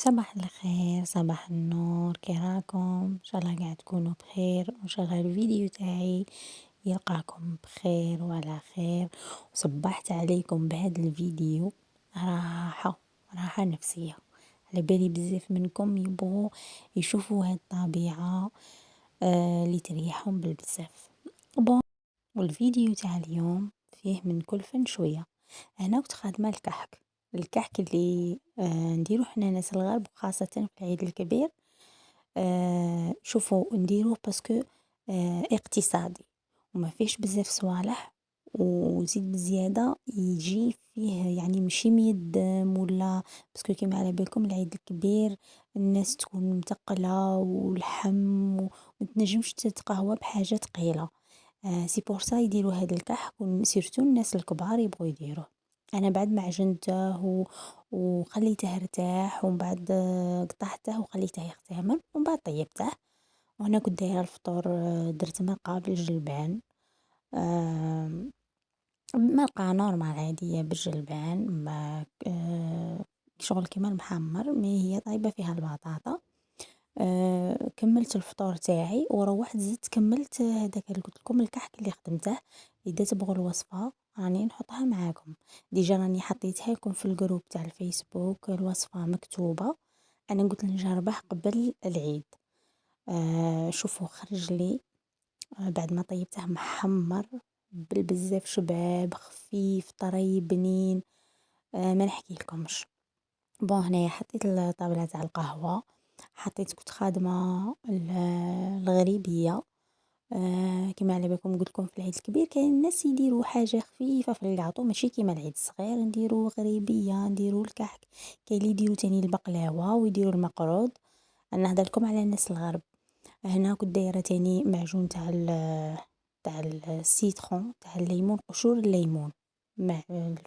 صباح الخير، صباح النور، كي راكم؟ ان شاء الله قاعد تكونوا بخير، وان شاء الله الفيديو تاعي يلقاكم بخير وعلى خير. وصبحت عليكم بهذا الفيديو راحة نفسية. على بالي بزاف منكم يبغوا يشوفوا هاد الطبيعة اللي تريحهم بالبزاف. بون، والفيديو تاع اليوم فيه من كل فن شوية. أنا كنت خادمة الكحك اللي نديروه حنا ناس الغرب، خاصة في العيد الكبير. شوفوا نديروه باسكو اقتصادي وما فيش بزاف صوالح، وزيد بزيادة يجي فيه يعني ماشي ميدم ولا، باسكو كيما على بالكم العيد الكبير الناس تكون متقلة والحم ومتنجمش تتقهوى بحاجة ثقيلة. سي بور سا يديروا هذا الكحك، سيرتو الناس الكبار يبغوا يديروه. انا بعد ما عجنته وخليته يرتاح، ومن بعد قطعته وخليته يختمر، ومن بعد طيبته. وهنا كنت دايره الفطور، درت مرقه بالجلبان. مرقه نورمال عاديه بالجلبان، ما شغل كيما المحمر، مي هي طايبه فيها البطاطا. كملت الفطور تاعي وروحت زدت كملت هذاك اللي قلت لكم الكحك اللي خدمته. اذا تبغوا الوصفه راني نحطها معاكم، ديجا راني حطيتها لكم في الجروب تاع الفيسبوك، الوصفه مكتوبه. انا قلت نجربه قبل العيد. شوفوا خرج لي بعد ما طيبته محمر بالبزاف، شباب خفيف طري بنين. ما نحكي لكمش. بون، هنايا حطيت الطاولة تاع القهوة، كنت خادمة الغريبية. كيما على بالكم قلت لكم في العيد الكبير كاين الناس يديروا حاجة خفيفة في الكاطو، ماشي كيما العيد الصغير نديروا غريبية نديروا الكحك. كاين اللي يديروا تاني البقلاوة ويديروا المقروض. انا نهضر لكم على الناس الغرب. هنا كنت دايرة تاني معجون تاع السيترون تاع الليمون، قشور الليمون،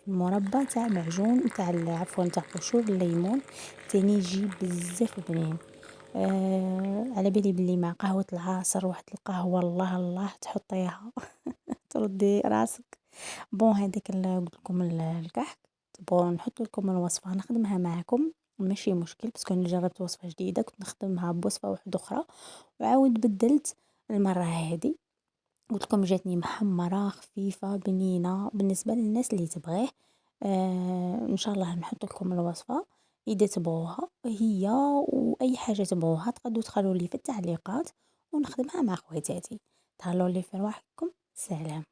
المربى تاع معجون تاع عفوا تاع قشور الليمون، تاني يجي بزاف بنين. على بالي بلي مع قهوة العصر واحد القهوة الله الله تحطيها تردي راسك. بون، هذاك اللي قلت لكم الكحك. بون، نحط لكم الوصفة نخدمها معكم، ماشي مشكل، بس كنت جربت وصفة جديدة كنت نخدمها بوصفة واحدة أخرى، وعاود بدلت المرة هذه. قلت لكم جاتني محمرة خفيفة بنينة بالنسبة للناس اللي تبغيه. ان شاء الله نحط لكم الوصفة اذا تبغوها هي، واي حاجة تبغوها تقدروا تخلوا لي في التعليقات ونخدمها مع خواتاتي. تهلاو لي في رواحكم، سلام.